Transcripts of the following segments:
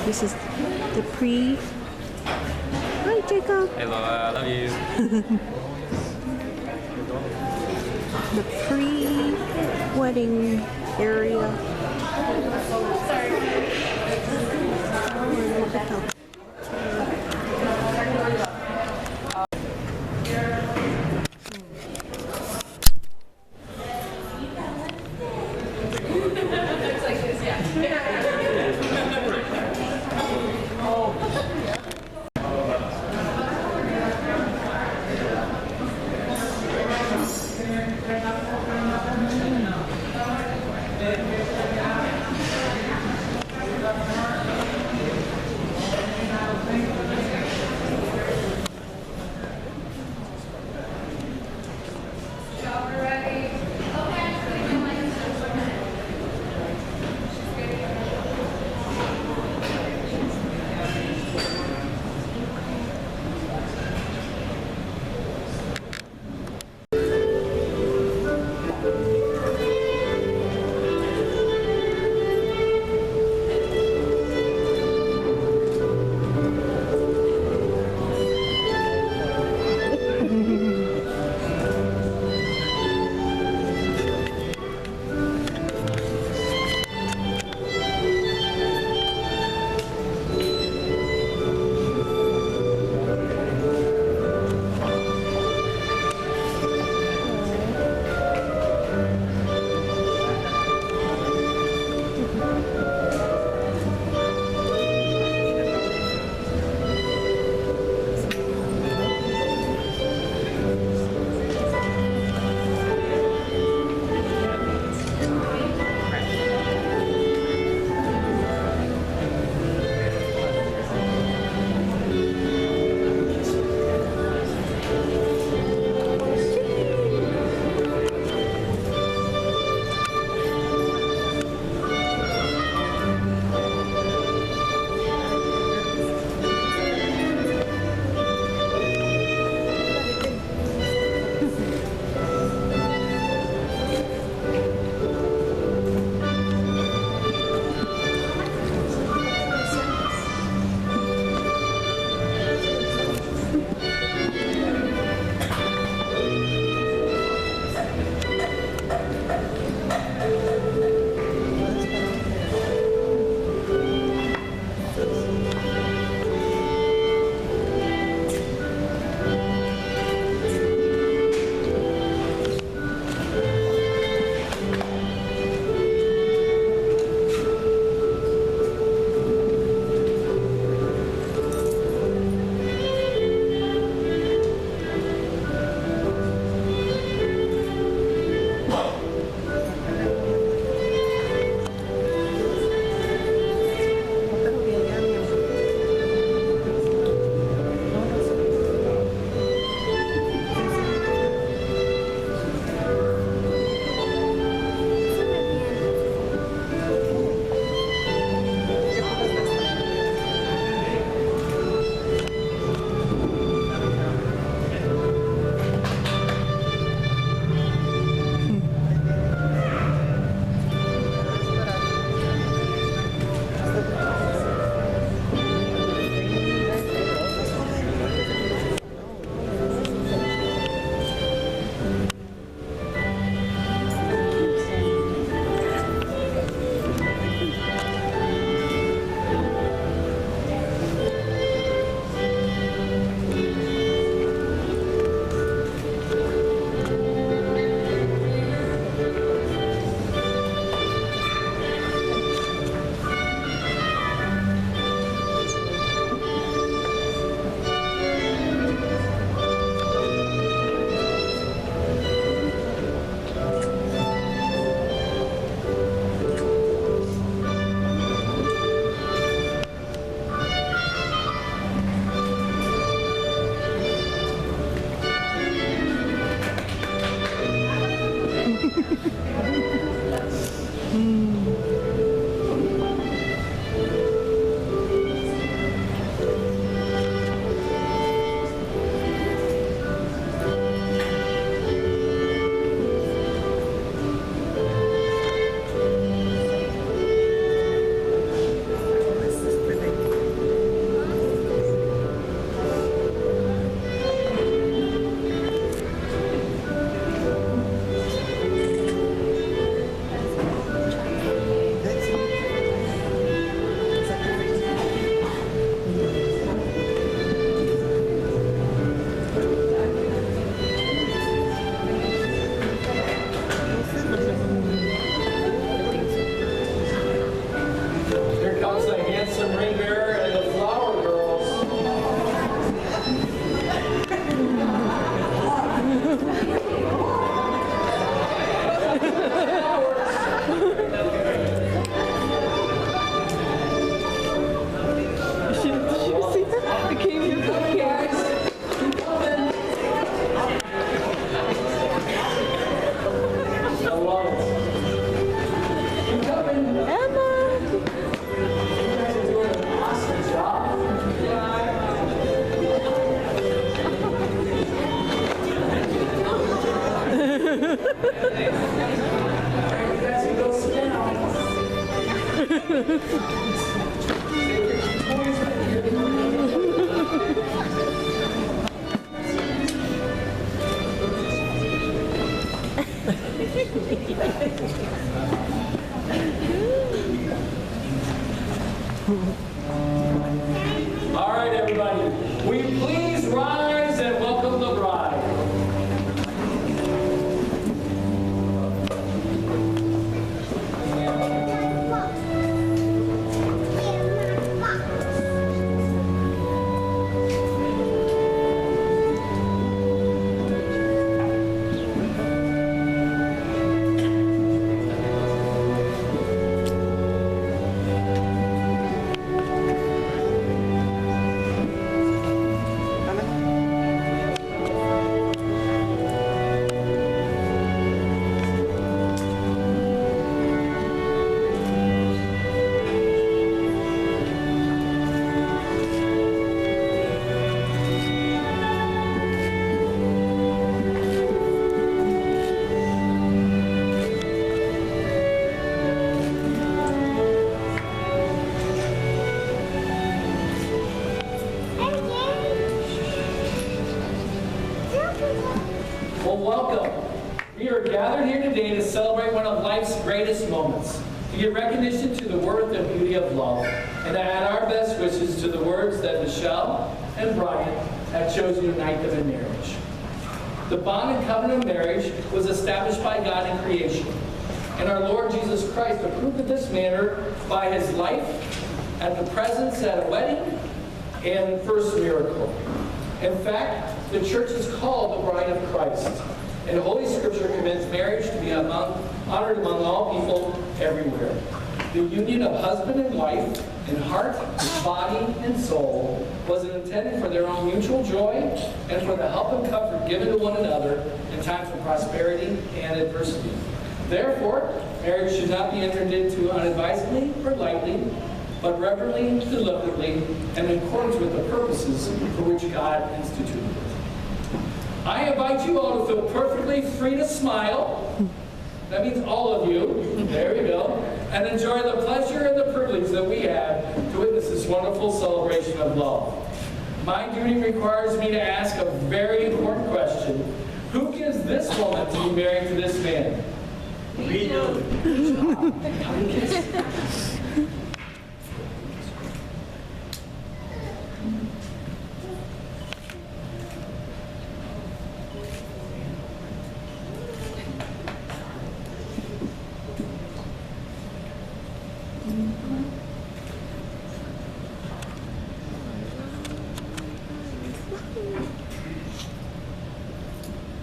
This is the pre. Hi, Jacob. Hey Lola, I love you. The pre-wedding area. Oh, look at that. and ring bearer and the flower girls. Did you see that? It came here from Karen's. I love it. Keep coming. Emma! You guys are doing an awesome job. You guys can go sit down. All right, everybody. Will you please rise and welcome the bride? Well, welcome. We are gathered here today to celebrate one of life's greatest moments, to give recognition to the worth and beauty of love, and to add our best wishes to the words that Michele and Bryant have chosen to unite them in marriage. The bond and covenant of marriage was established by God in creation, and our Lord Jesus Christ approved of this manner by his life, at the presence at a wedding, and first miracle. In fact, the church is called the bride of Christ, and Holy Scripture commends marriage to be honored among all people everywhere. The union of husband and wife in heart, body, and soul was intended for their own mutual joy and for the help and comfort given to one another in times of prosperity and adversity. Therefore, marriage should not be entered into unadvisedly or lightly, but reverently, deliberately, and in accordance with the purposes for which God instituted it. I invite you all to feel perfectly free to smile. That means all of you. There we go. And enjoy the pleasure and the privilege that we have to witness this wonderful celebration of love. My duty requires me to ask a very important question. Who gives this woman to be married to this man? We do. Good job.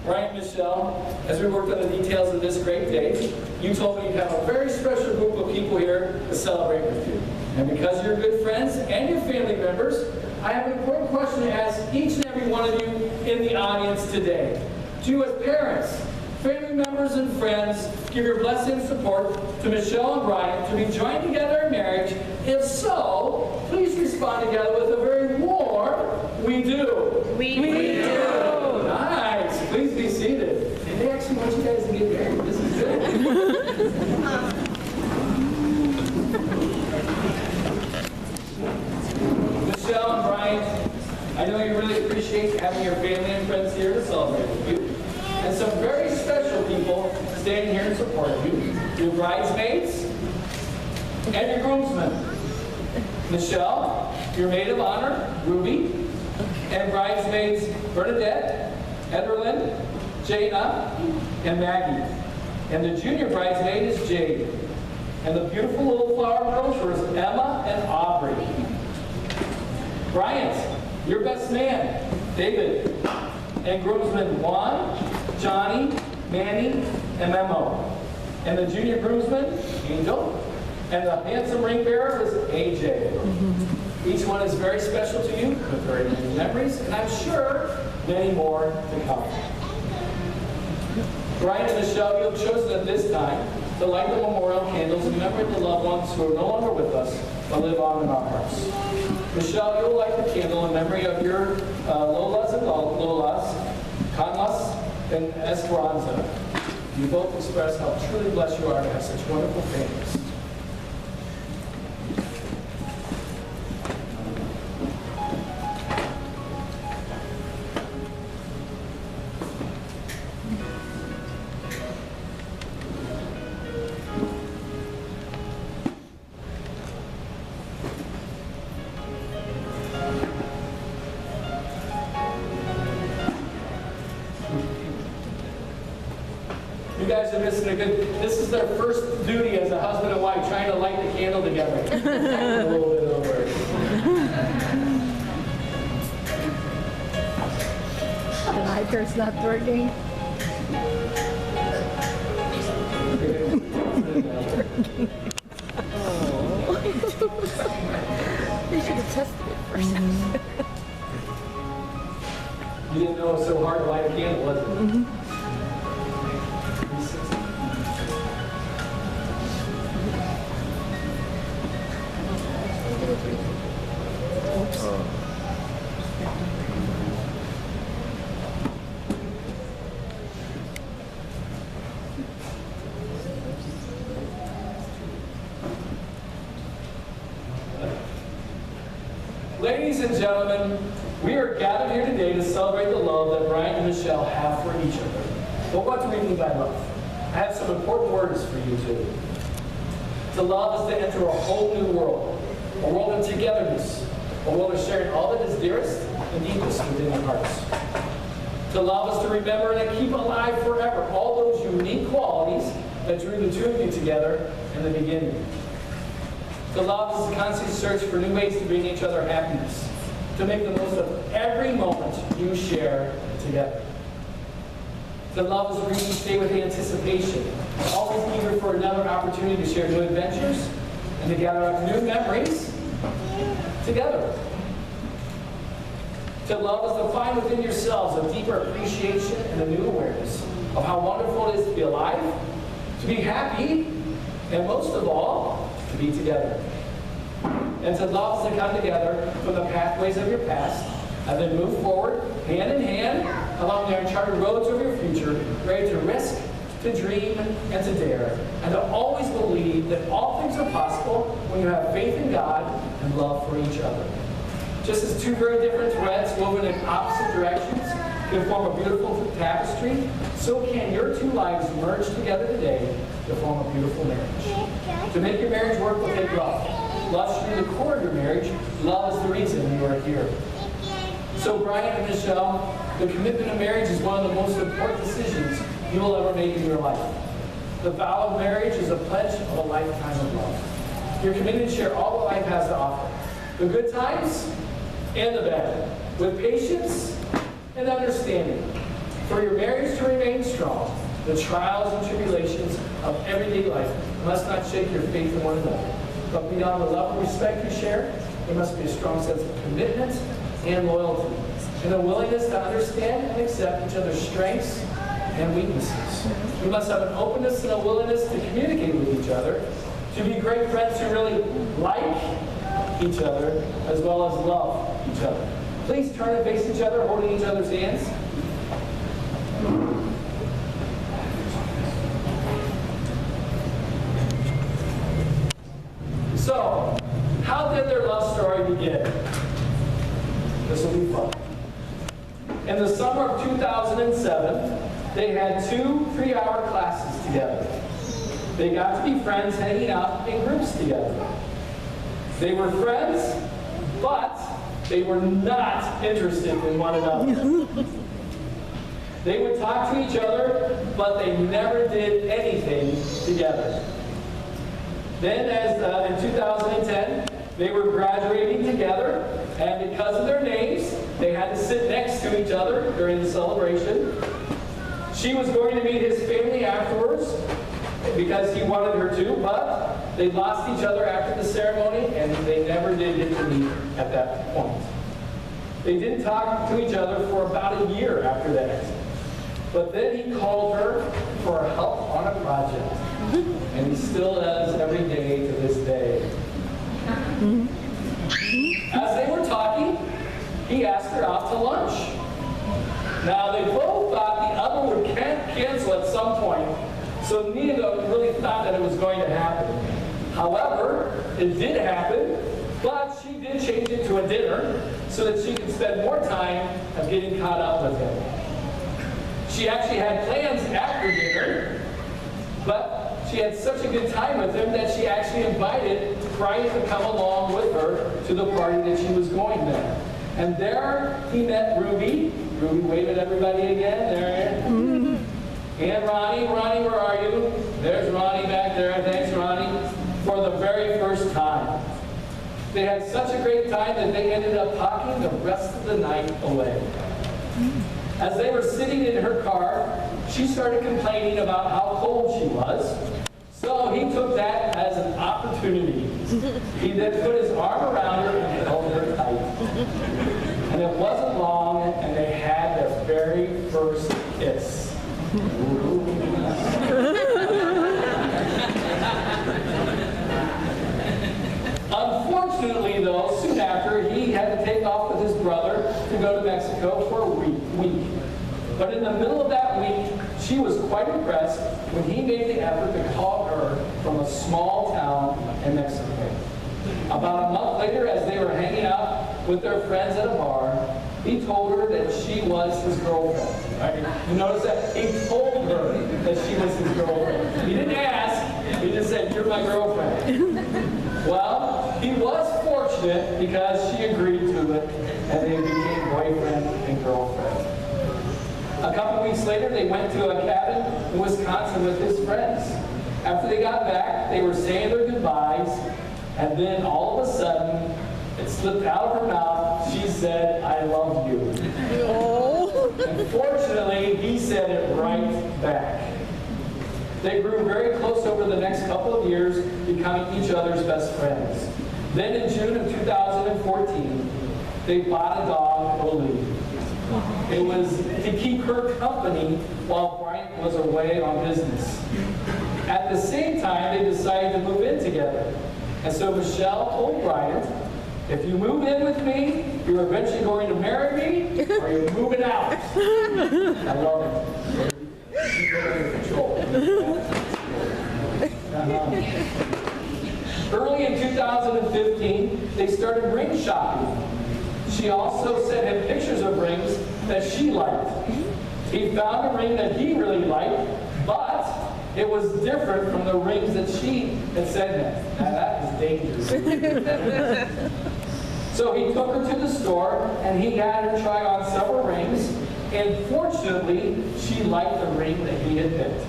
Bryant and Michele, as we worked on the details of this great day, you told me you'd have a very special group of people here to celebrate with you. And because you're good friends and your family members, I have an important question to ask each and every one of you in the audience today. To you as parents, family members, and friends, give your blessing and support to Michele and Bryant to be joined together in marriage. If so, please respond together with a very warm, we do. We do. Nice. Please be seated. And they actually want you guys to get married. This is good. Michele and Bryant, I know you really appreciate having your family and friends here to celebrate with you. And some very special people standing here to support you. Your bridesmaids and your groomsmen. Michele, your maid of honor, Ruby, and bridesmaids Bernadette, Ederlyn, Jada, and Maggie. And the junior bridesmaid is Jade. And the beautiful little flower girls were Emma and Aubrey. Bryant, your best man, David, and groomsmen Juan, Johnny, Manny, and Memo. And the junior groomsman, Angel, and the handsome ring bearer is AJ. Each one is very special to you with very many memories, and I'm sure many more to come. Bryant and Michele, you have chosen at this time to light the memorial candles in memory of the loved ones who are no longer with us, but live on in our hearts. Michele, you will light the candle in memory of your Lolas and Lolas, Conlas and Esperanza. You both express how truly blessed you are to have such wonderful families. You guys are missing a good, this is their first duty as a husband and wife, trying to light the candle together. A little bit over. The lighter's not working. They should have tested it first. You didn't know it was so hard to light a candle, was it? Ladies and gentlemen, we are gathered here today to celebrate the love that Bryant and Michele have for each other. But what do we mean by love? I have some important words for you too. To love is to enter a whole new world, a world of togetherness, a world of sharing all that is dearest and deepest within our hearts. To love is to remember and keep alive forever all those unique qualities that drew the two of you together in the beginning. To love is the constant search for new ways to bring each other happiness, to make the most of every moment you share together. To love is bringing each day with anticipation, always eager for another opportunity to share new adventures and to gather up new memories together. To love is to find within yourselves a deeper appreciation and a new awareness of how wonderful it is to be alive, to be happy, and most of all, to be together. And to love is to come together from the pathways of your past and then move forward, hand in hand, along the uncharted roads of your future, ready to risk, to dream, and to dare, and to always believe that all things are possible when you have faith in God and love for each other. Just as two very different threads woven in opposite directions can form a beautiful tapestry, so can your two lives merge together today to form a beautiful marriage. To make your marriage work will take love. Love should be the core of your marriage. Love is the reason you are here. So Bryant and Michele, the commitment of marriage is one of the most important decisions you will ever make in your life. The vow of marriage is a pledge of a lifetime of love. You're committed to share all that life has to offer. The good times and the bad. With patience and understanding. For your marriage to remain strong, the trials and tribulations of everyday life must not shake your faith in one another. But beyond the love and respect you share, there must be a strong sense of commitment and loyalty, and a willingness to understand and accept each other's strengths and weaknesses. We must have an openness and a willingness to communicate with each other, to be great friends who really like each other, as well as love each other. Please turn and face each other, holding each other's hands. So, how did their love story begin? This will be fun. In the summer of 2007, they had 2 3-hour classes together. They got to be friends hanging out in groups together. They were friends, but they were not interested in one another. They would talk to each other, but they never did anything together. Then, in 2010, they were graduating together And because of their names, they had to sit next to each other during the celebration. She was going to meet his family afterwards because he wanted her to, but they lost each other after the ceremony, and they never did get to meet at that point. They didn't talk to each other for about a year after that. But then he called her for help on a project. And he still does every day to this day. As they were talking, he asked her out to lunch. Now, they both thought the other would cancel at some point, so neither of them really thought that it was going to happen. However, it did happen, but she did change it to a dinner so that she could spend more time of getting caught up with him. She actually had plans after dinner, but she had such a good time with him that she actually invited Bryant to come along with her to the party that she was going there. And there he met Ruby. Ruby, wave at everybody again. There. And Ronnie. Ronnie, where are you? There's Ronnie back there. Thanks, Ronnie. For the very first time. They had such a great time that they ended up talking the rest of the night away. As they were sitting in her car, she started complaining about how cold she was. So he took that as an opportunity. He then put his arm around her and held her tight. And it wasn't long, and they had their very first kiss. Unfortunately, though, soon after, he had to take off with his brother to go to Mexico for a week. But in the middle of that week, she was quite impressed when he made the effort to call her from a small town in Mexico. About a month later, as they were hanging out with their friends at a bar, he told her that she was his girlfriend. Right? You notice that? He told her that she was his girlfriend. He didn't ask. He just said, "You're my girlfriend." Well, he was fortunate because she agreed to it, and they became boyfriend and girlfriend. A couple weeks later, they went to a cabin in Wisconsin with his friends. After they got back, they were saying their goodbyes, and then all of a sudden, it slipped out of her mouth. She said, "I love you." And fortunately, he said it right back. They grew very close over the next couple of years, becoming each other's best friends. Then in June of 2014, they bought a dog, Oli. It was to keep her company while Bryant was away on business. At the same time, they decided to move in together. And so Michele told Bryant, "If you move in with me, you're eventually going to marry me, or you're moving out." I love it. Keep it under control. Early in 2015, they started ring shopping. She also sent him pictures of rings that she liked. He found a ring that he really liked, but it was different from the rings that she had sent him. Now that was dangerous. So he took her to the store, and he had her try on several rings, and fortunately, she liked the ring that he had picked.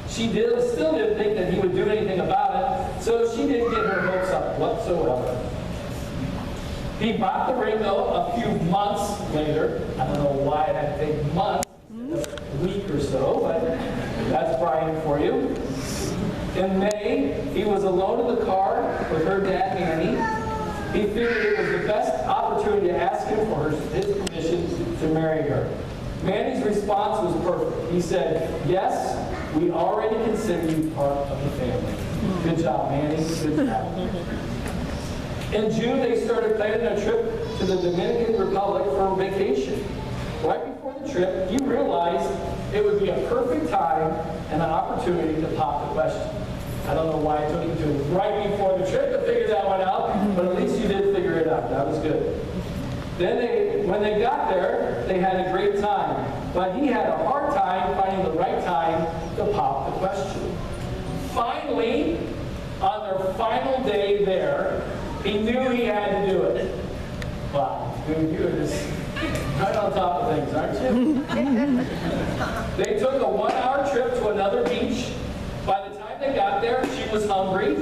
She still didn't think that he would do anything about it, so she didn't get her hopes up whatsoever. He bought the ring, though, a few months later. I don't know why it had to take months, a week or so, but that's Bryant for you. In May, he was alone in the car with her dad, Manny. He figured it was the best opportunity to ask him for his permission to marry her. Manny's response was perfect. He said, "Yes, we already consider you part of the family." Good job, Manny. Good job. In June, they started planning a trip to the Dominican Republic for a vacation. Right before the trip, he realized it would be a perfect time and an opportunity to pop the question. I don't know why it took you to right before the trip to figure that one out, but at least you did figure it out. That was good. Then when they got there, they had a great time, but he had a hard time finding the right time to pop the question. Finally, on their final day there, he knew he had to do it. Wow, dude, you are just right on top of things, aren't you? They took a 1-hour trip to another beach. By the time they got there, she was hungry.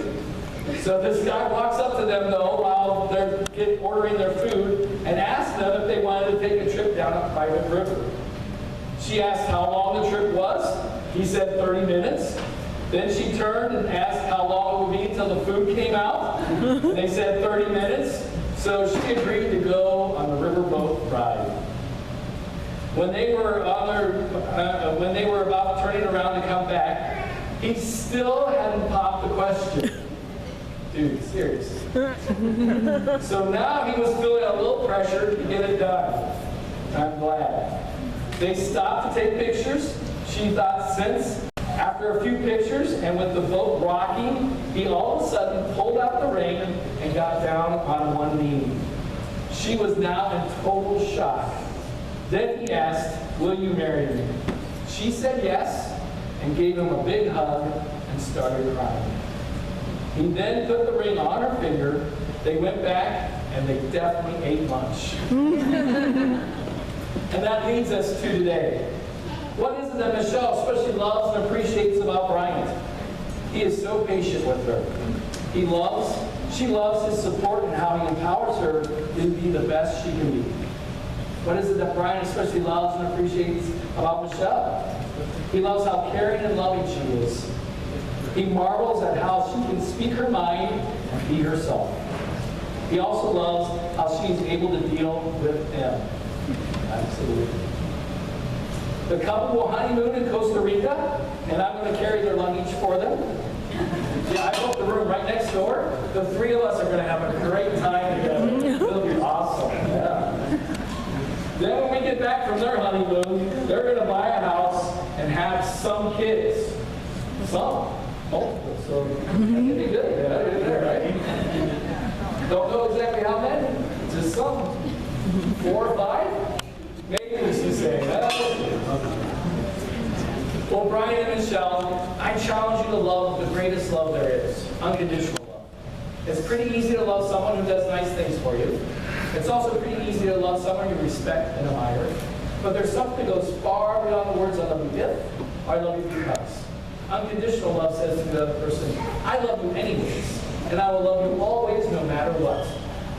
So this guy walks up to them, though, while they're ordering their food and asked them if they wanted to take a trip down a private river. She asked how long the trip was. He said 30 minutes. Then she turned and asked how long it would be until the food came out. And they said 30 minutes. So she agreed to go on the riverboat ride. When they were about turning around to come back, he still hadn't popped the question. Dude, serious. So now he was feeling a little pressure to get it done. I'm glad. They stopped to take pictures. She thought since, after a few pictures and with the boat rocking, he all of a sudden pulled out the ring and got down on one knee. She was now in total shock. Then he asked, "Will you marry me?" She said yes and gave him a big hug and started crying. He then put the ring on her finger. They went back and they definitely ate lunch. And that leads us to today. What is it that Michele especially loves and appreciates about Bryant? He is so patient with her. She loves his support and how he empowers her to be the best she can be. What is it that Bryant especially loves and appreciates about Michele? He loves how caring and loving she is. He marvels at how she can speak her mind and be herself. He also loves how she's able to deal with him. Absolutely. The couple will honeymoon in Costa Rica, and I'm going to carry their luggage for them. Yeah, I booked the room right next door. The three of us are going to have a great time together. It'll be awesome. Yeah. Then when we get back from their honeymoon, they're going to buy a house and have some kids. Some. Multiple. So that could be good. Yeah, right there, right? Don't know exactly how many. Just some. 4 or 5? Maybe she's saying that. Well, Bryant and Michele, I challenge you to love the greatest love there is, unconditional love. It's pretty easy to love someone who does nice things for you. It's also pretty easy to love someone you respect and admire. But there's something that goes far beyond the words "I love you" if, or "I love you because." Unconditional love says to the other person, "I love you anyways, and I will love you always no matter what."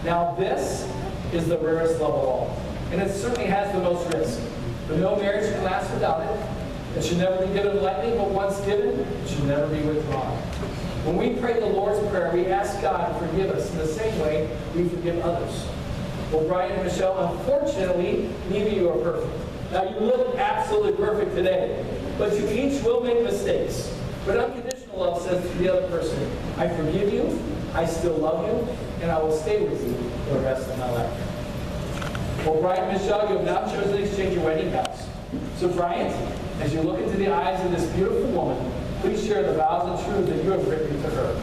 Now this is the rarest love of all. And it certainly has the most risk. But no marriage can last without it. It should never be given lightly, but once given, it should never be withdrawn. When we pray the Lord's Prayer, we ask God to forgive us in the same way we forgive others. Well, Bryant and Michele, unfortunately, neither of you are perfect. Now, you look absolutely perfect today, but you each will make mistakes. But unconditional love says to the other person, "I forgive you, I still love you, and I will stay with you for the rest of my life." Well, Bryant and Michele, you have now chosen to exchange your wedding vows. So, Bryant, as you look into the eyes of this beautiful woman, please share the vows and truths that you have written to her.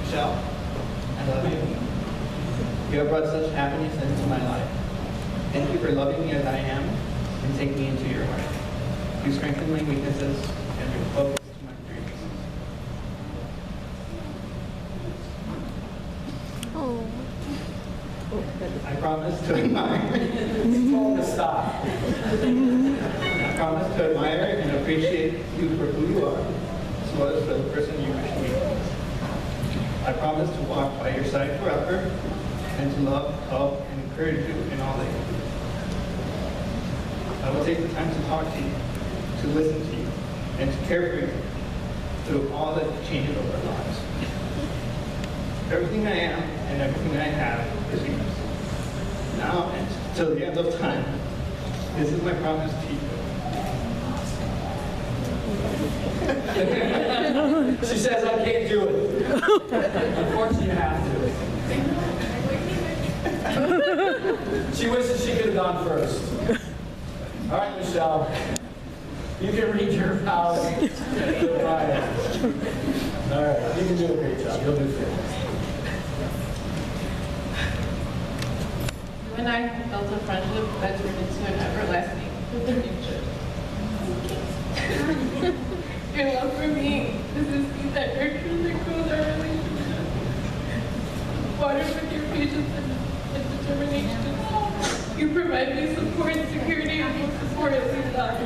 Michele, I love you. You have brought such happiness into my life. Thank you for loving me as I am and taking me into your heart. You strengthen my weaknesses and bring focus to my dreams. Oh. I promise to admire. Told to stop. I promise to admire and appreciate you for who you are, as well as for the person you wish to be. I promise to walk by your side forever and to love, help, and encourage you in all that you do. I will take the time to talk to you, to listen to you, and to care for you through all the changes of our lives. Everything I am and everything I have is yours. Now and till the end of time, this is my promise to you. She says, "I can't do it." Unfortunately, you have to. She wishes she could have gone first. All right, Michele. You can read your vows to Bryant. All right, you can do a great job. You'll do it. You and I have built a friendship that turned into an everlasting future. Your love for me is a seed that nurtures and grows our waters with your patience and determination. You provide me support, security, and most importantly, love.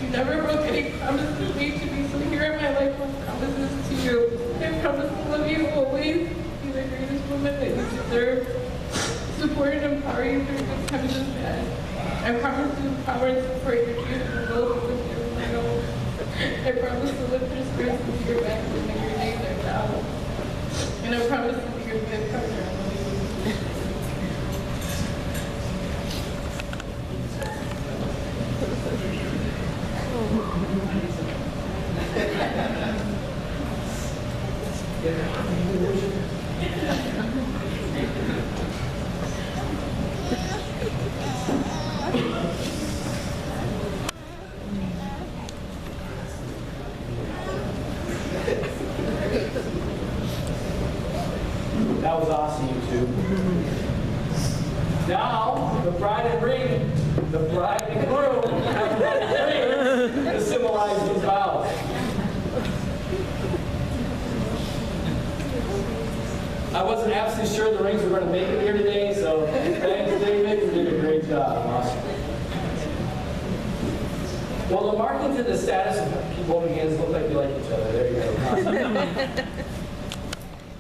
You never broke any promise to me to be, so here are my lifelong promises to you. I promise to love you always, be the greatest woman that you deserve, support and empower you through good times and bad. I promise to empower and support your dreams and goals with your my own. I promise to lift your spirits into your back and make your days are down. And I promise to be your good partner. That was awesome, you two. Now, the bride and ring, the bride and groom, have the ring to symbolize these vows. I wasn't absolutely sure the rings were going to make it here today, so thanks, David. You did a great job. Awesome. Well, the marking to the status of keep holding hands look like you like each other. There you go. Awesome.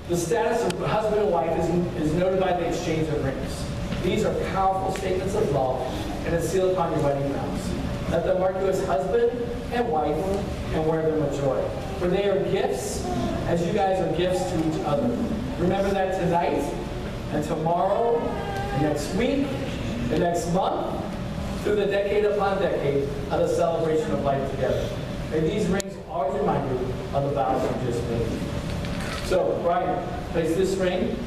The status of husband and wife is noted by the exchange of rings. These are powerful statements of love and a seal upon your wedding vows. Let them mark you as husband and wife and wear them with joy. For they are gifts, as you guys are gifts to each other. Remember that tonight and tomorrow and next week and next month through the decade upon decade of the celebration of life together. May these rings always remind you of the vows you just made. So, Bryant, place this ring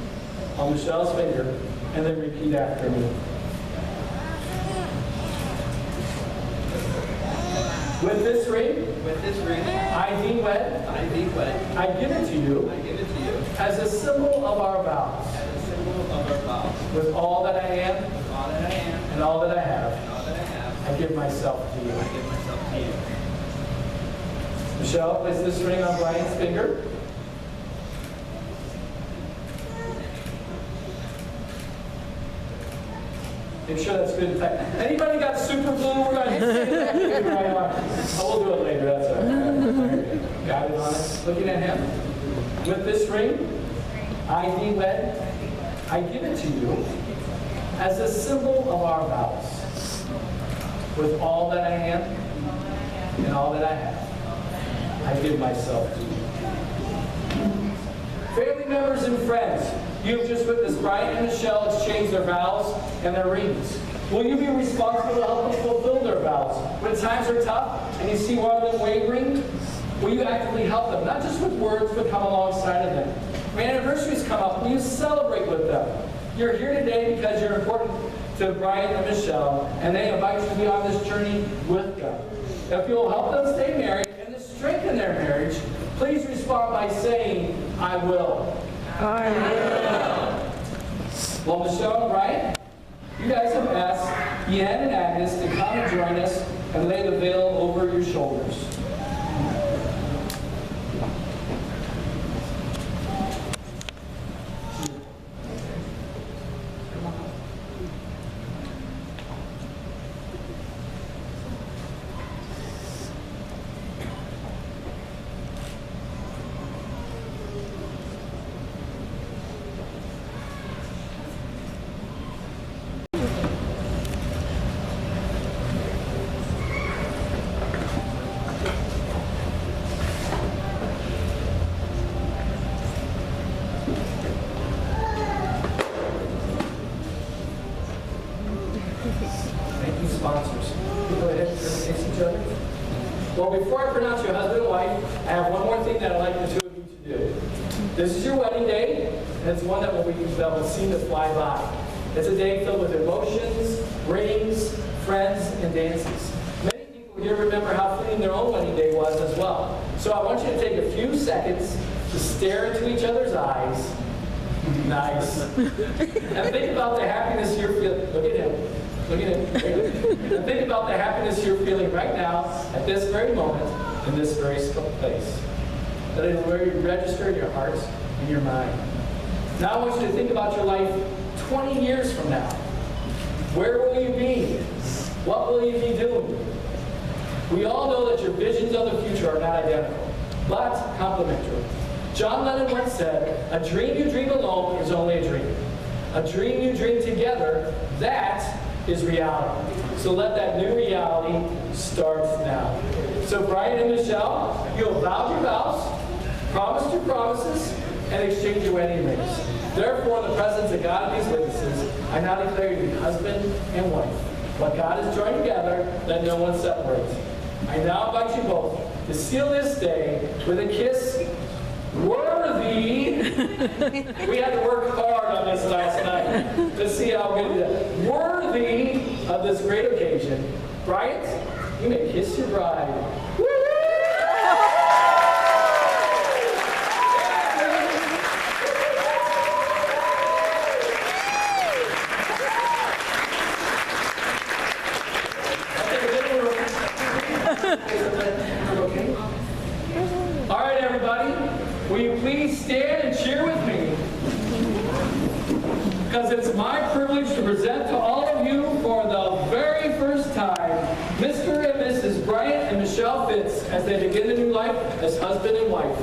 on Michelle's finger and then repeat after me. With this ring, I thee wed, I give it to you, as a symbol of our vows, with all that I am, and all that I have, I give myself to you. Michelle, place this ring on Bryant's finger. Make sure that's good and tight. Anybody got super glue? We're going to hit it right on. Oh, we'll do it later. That's all right. Got it on it. Looking at him. With this ring, I thee wed, I give it to you as a symbol of our vows. With all that I am and all that I have, I give myself to you. Family members and friends, you have just witnessed Bryant and Michelle exchange their vows and their rings. Will you be responsible to help them fulfill their vows? When times are tough and you see one of them wavering, will you actively help them? Not just with words, but come alongside of them. When anniversaries come up, will you celebrate with them? You're here today because you're important to Bryant and Michelle, and they invite you to be on this journey with them. If you'll help them stay married and to strengthen their marriage, please respond by saying, I will. I will. Well, Michelle and Bryant, you guys have asked Ian and Agnes to come and join us and lay the veil over your shoulders. Thank you, sponsors. Go ahead and face each other. Well, before I pronounce you husband and wife, I have one more thing that I'd like the two of you to do. This is your wedding day, and it's one that will seem to fly by. It's a day filled with emotions, rings, friends, and dances. Many people here remember how fleeting their own wedding day was as well. So I want you to take a few seconds to stare into each other's eyes. Nice. And think about the happiness you're feeling. Look at him. Look at him. And think about the happiness you're feeling right now, at this very moment, in this very place. That it will register in your hearts and your mind. Now I want you to think about your life 20 years from now. Where will you be? What will you be doing? We all know that your visions of the future are not identical, but complementary. John Lennon once said, "A dream you dream alone is only a dream. A dream you dream together, that is reality." So let that new reality start now. So Bryant and Michele, you have vowed your vows, promised your promises, and exchanged your wedding rings. Therefore, in the presence of God and these witnesses, I now declare you to be husband and wife. What God has joined together, let no one separate. I now invite you both to seal this day with a kiss worthy. We had to work hard on this last night to see how good it is. Worthy of this great occasion. Bryant, you may kiss your bride. All right, everybody, will you please stand and cheer with me? Because it's my privilege to present to all of you for the very first time, Mr. and Mrs. Bryant and Michele Fitz, as they begin a new life as husband and wife.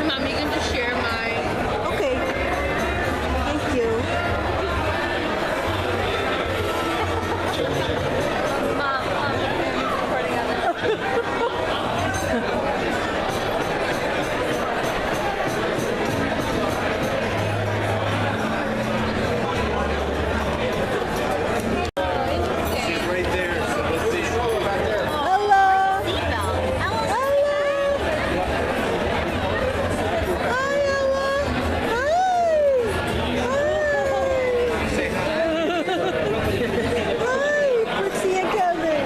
Mommy, you can just share mine. Okay. Thank you. Mom, recording on Hello. Hi, Brooksy and Kevin.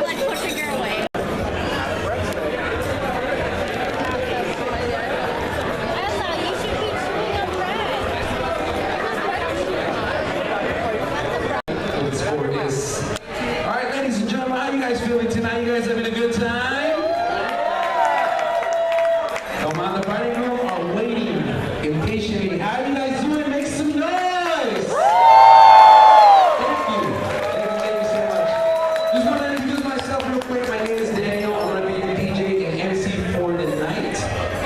Like pushing her away. Ella, you should keep chewing on bread. The score is. All right, ladies and gentlemen, how you guys feeling tonight? You guys having a good time? Come on, the bride and groom are waiting impatiently. How you guys doing? Make some noise! Thank you. Thank you so much. Just want to introduce myself real quick. My name is Daniel. I'm going to be your DJ and MC for the night.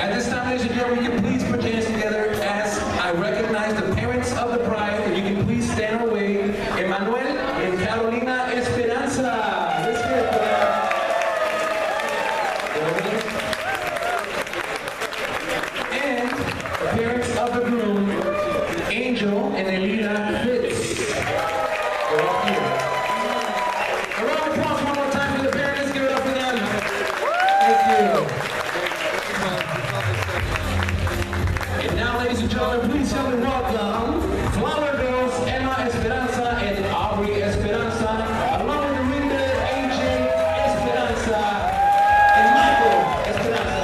At this time, ladies and gentlemen, you can please put your hands together as I recognize the parents of the bride. And you can please stand away. Emmanuel and Carolina Esperanza. Let's hear it for them. And the parents of the groom, Angel and Elita Fitz. They're all here. A round of applause one more time for the parents. Let's give it up for them. Thank you. And now, ladies and gentlemen, please help me welcome Flower Girls Emma Esperanza and Aubrey Esperanza, along with Linda, AJ Esperanza, and Michael Esperanza.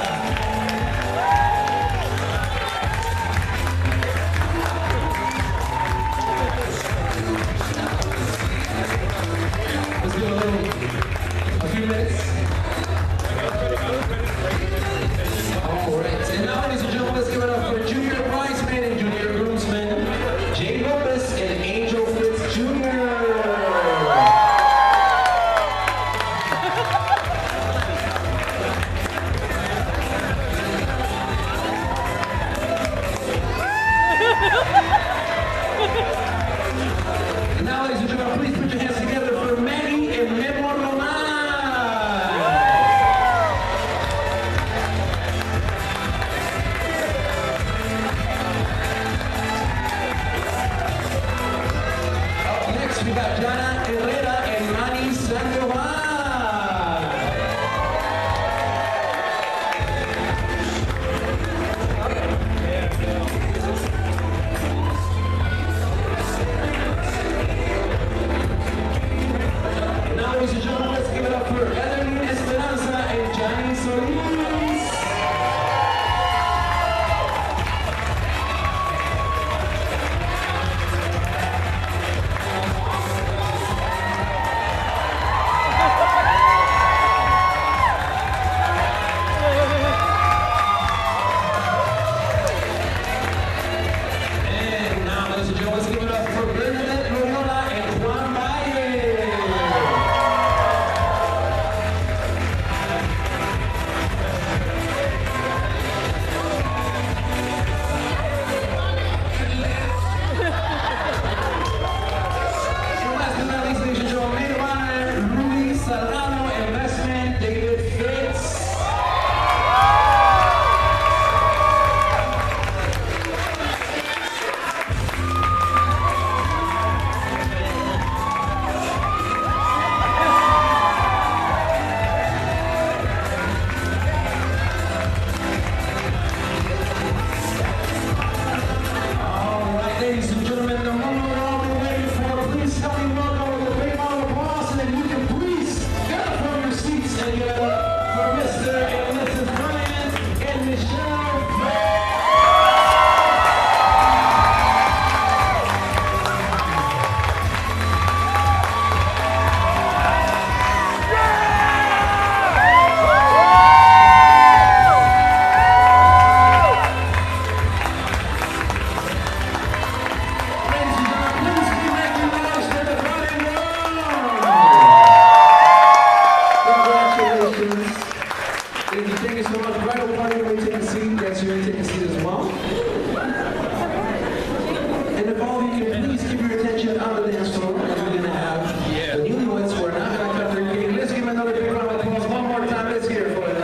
Thank you so much. Bridal party, you may take a seat. Yes, you may take a seat as well. And if all of you can please keep your attention on the dance floor, and we're going to have the newlyweds who are not going to cut their cake. Let's give them another big round of applause. One more time. Let's hear it for them.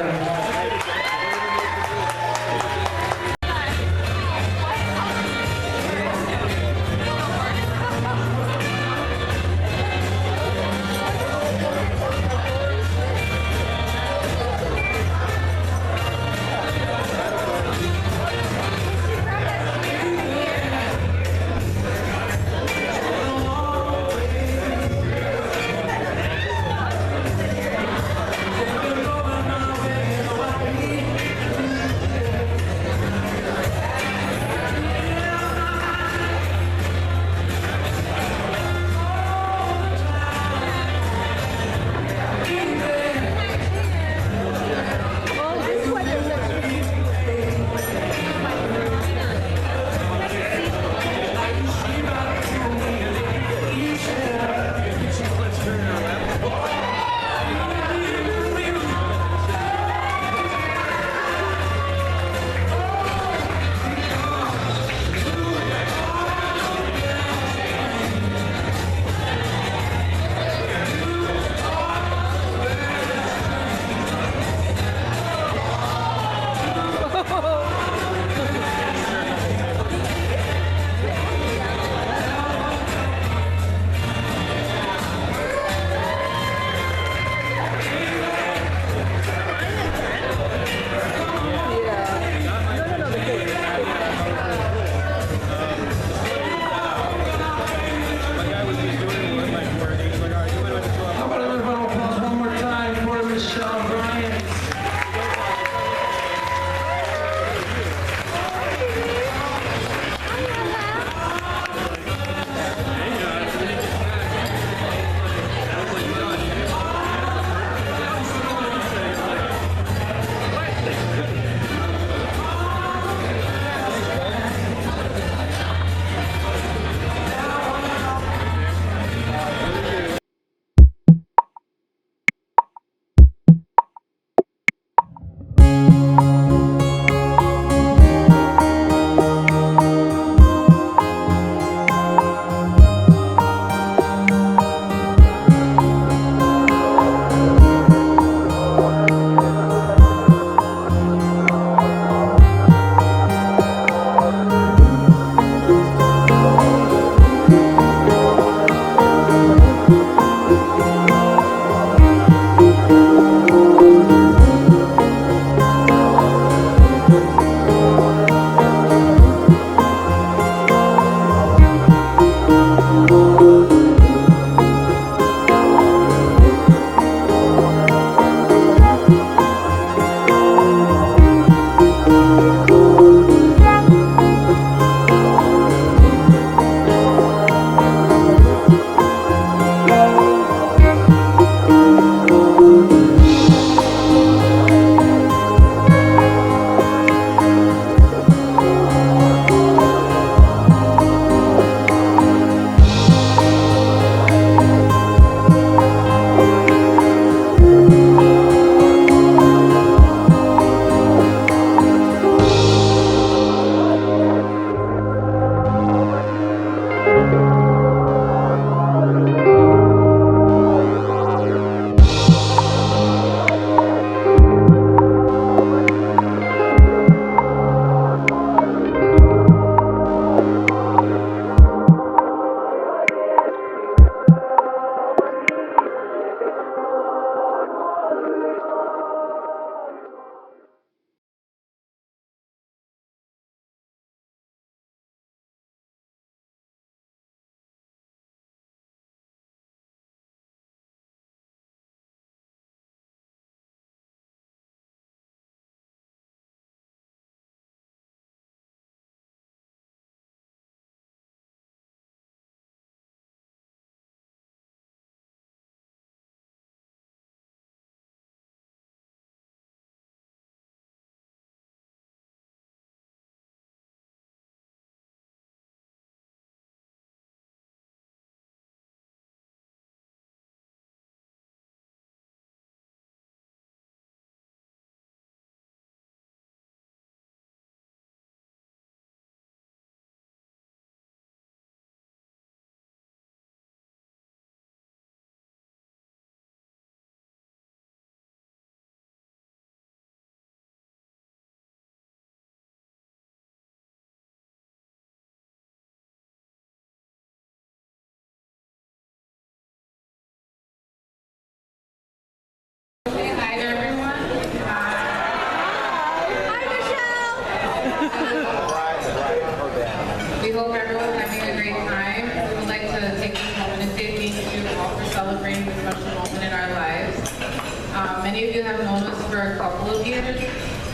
a couple of years,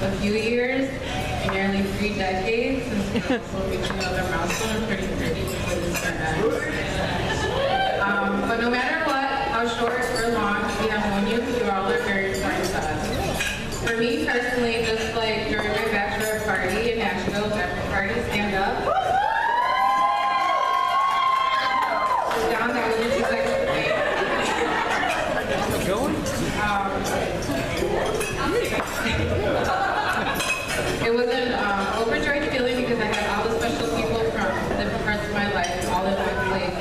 a few years, nearly 3 decades, and we'll reach another milestone. I'm pretty ready to put this to end. But no matter what, how short or long we have known you, you all are very important to us. For me personally, just like during my bachelor party in Nashville, bachelor party, stand up. Down, that was just like it was an overjoyed feeling because I had all the special people from different parts of my life all in one place,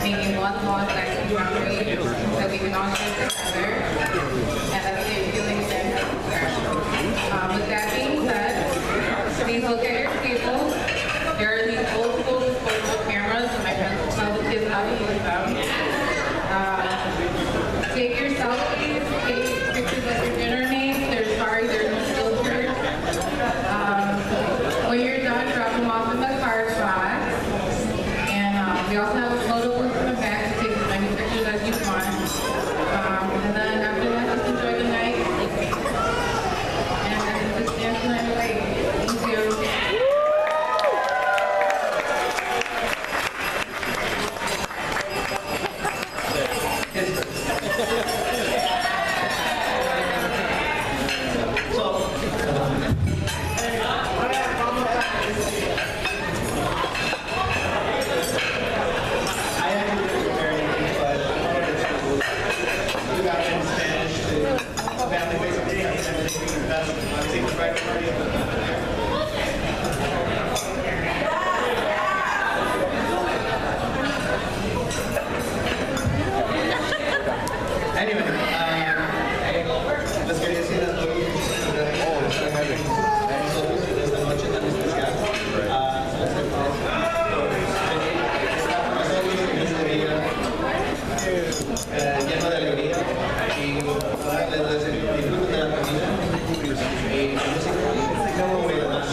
making one long lasting memory that we can all share together. And that same feeling again. With that being said, please look at your tables. There are these old school disposable cameras, and my friends will tell the kids how to use them. Take your selfies, take pictures of your dinner names. There's no filters. When you're done, drop them off in the card box. And we also have a photo booth in the back to take as many pictures as you want. And then after that, just enjoy the night. And just dance the night away. Thank you. Anyway, let's get into the esta noche tan especial. Lleno de alegría y les disfruten de la comida y música muy demás.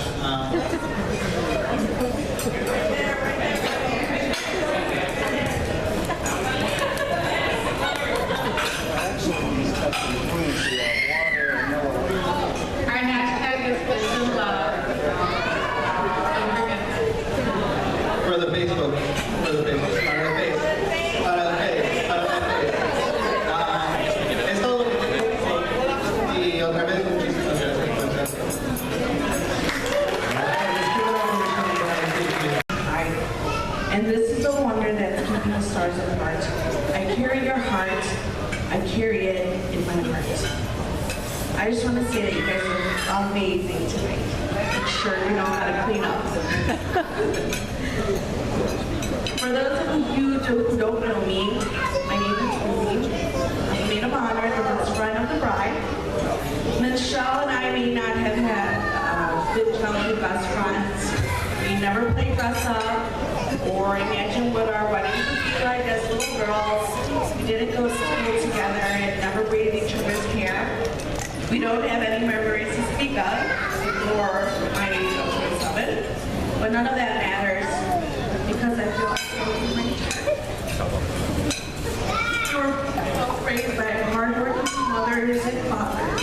Our hashtag is Wisdom Love. For the Facebook, para el Face. Es todo lo que tengo. Y otra vez muchísimas gracias. And this is the wonder that's keeping the stars apart. I carry your heart. I carry it in my heart. I just want to say that you guys are amazing tonight. I'm sure you know how to clean up. For those of you who don't know me, my name is Ruby. I'm the maid of honor, the best friend of the bride. Michele and I may not have had good childhood best friends. We never played dress up or imagine what our weddings would be like as little girls. We didn't go to school together and never braided each other's hair. We don't have any memories to speak of, or my age of 27. But none of that matters because I feel like we were both raised by hardworking mothers and fathers.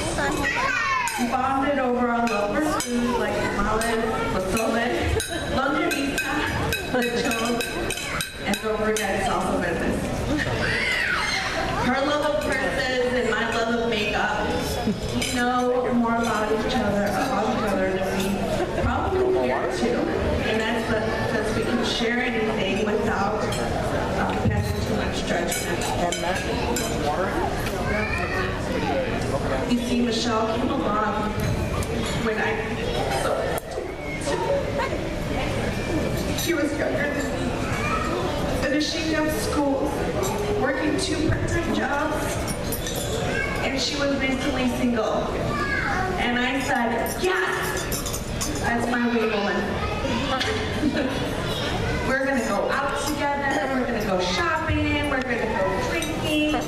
We bonded over our love for food like tamales, pozole, longanisa, lechon, and don't forget salsa verdes. Her love of purses and my love of makeup. We know more about each other than we probably care to. And that's because we can share anything without passing too much judgment. You see, Michele came along when she was younger than me, finishing up school, working 2 part-time jobs, and she was recently single. And I said, yes, that's my way, woman. We're gonna go out together, we're gonna go shopping, we're gonna go drinking.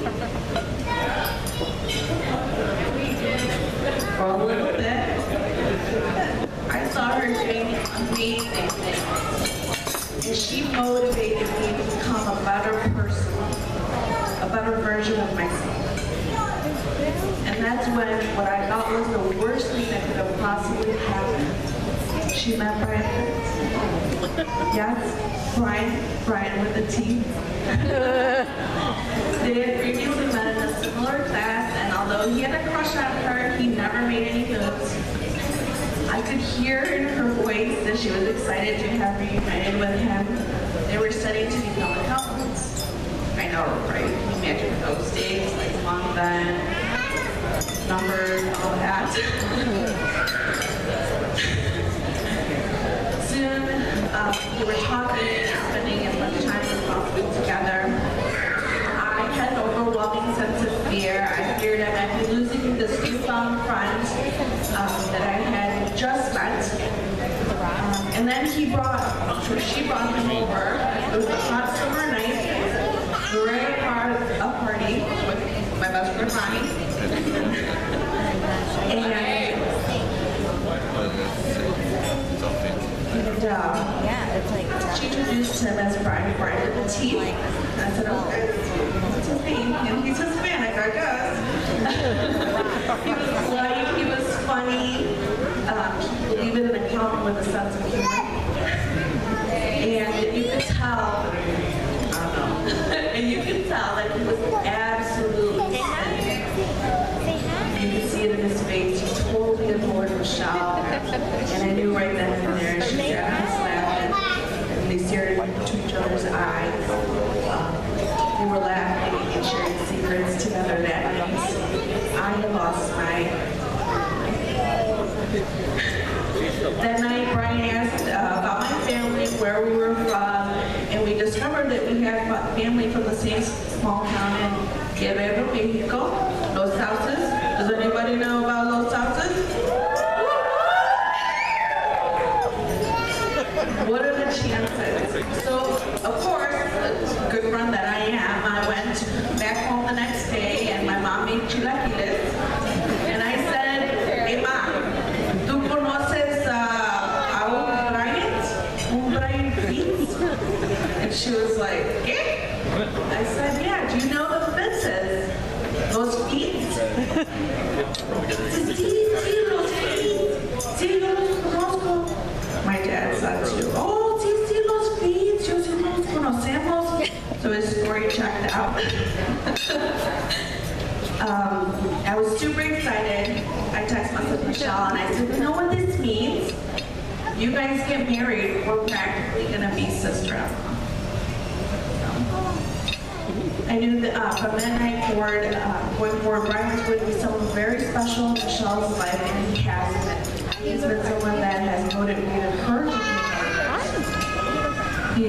For a little bit, I saw her doing amazing things. And she motivated me to become a better person, a better version of myself. And that's when what I thought was the worst thing that could have possibly happened. She met Bryant. Yes, Bryant with the T. They had previously met in a similar class, and although he had a crush on her, he never made any moves. I could hear in her voice that she was excited to have reunited with him. They were studying to become accountants. I know, right? Can you imagine those days, like long then, numbers, all that. Soon, we were talking, spending as much time as possible together. I had an overwhelming sense of fear. I feared I might be losing this newfound friend that I had just met. And then she brought him over. It was a hot summer night. We were at a party with my best friend Ronnie. Yeah, it's like She introduced him as Bryant with the T. I said, okay, what's his name? And he's Hispanic, I guess. He was light, he was funny, even an accountant with a sense of humor. And you could tell, and you could tell that he was absolutely sick. You could see it in his face. He totally adored Michele. And I knew right then and there, she sat on his lap, and they stared into each other's eyes. They were laughing and sharing secrets together that night. I had lost my... That night, Bryant asked about my family, where we were from, and we discovered that we had family from the same small town in Guerrero, Mexico, Los Sauces. Does anybody know about Los Sauces? What are the chances? So, of course, a good friend that I am, I went back home the next day, and my mom made chilaquiles, and I said, hey, Ma, ¿tú conoces a un Bryant Beats? And she was like, ¿qué? I said, yeah, do you know the Fitzes? Los Beats? Sí, yo los conozco. My dad said too, oh, sí, los Beats, yo sí los conocemos. So his story checked out. I was super excited. I texted myself Michele and I said, you know what this means? You guys get married, we're practically gonna be sister-in-law. I knew that from that night forward, going forward, Bryant was going to be someone very special in Michele's life, and he has been. He's been someone that has motivated her to be. He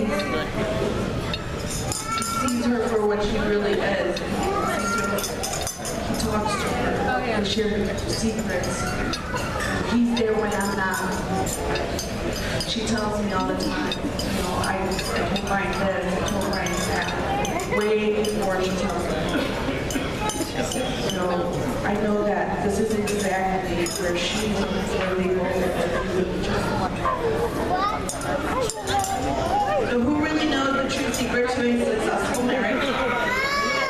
sees her for what she really is. He talks to her. They share secrets. He's there when I'm not. She tells me all the time, you know, I can find this, I can find that. Way before she tells me. So I know that this is exactly where she wants where they both have to do with each other. So who really knows the true secret to a successful marriage?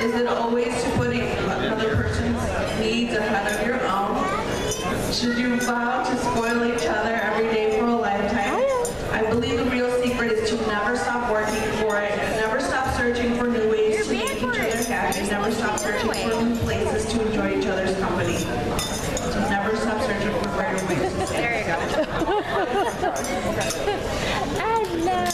Is it always to putting another person's needs ahead of your own? Should you vow to spoil each other every day for a lifetime? I believe the real secret is to never stop working for it, never stop searching for new ways to make each other happy, never stop searching for new places to enjoy each other's company. So never stop searching for brighter ways to stay. There you go. I know.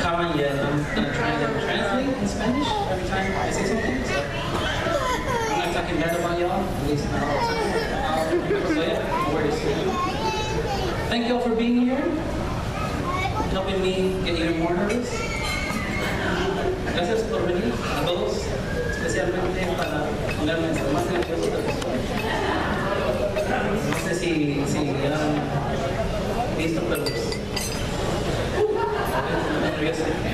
Comment yet. I'm going to try to translate in Spanish every time I say something. So I'm not talking bad about y'all, at least not all the time. So yeah, no worries. for being here, helping me get even more nervous. Gracias por venir a todos, especialmente para ponerme en más nervioso de No sé si ya han visto, pero nervioso.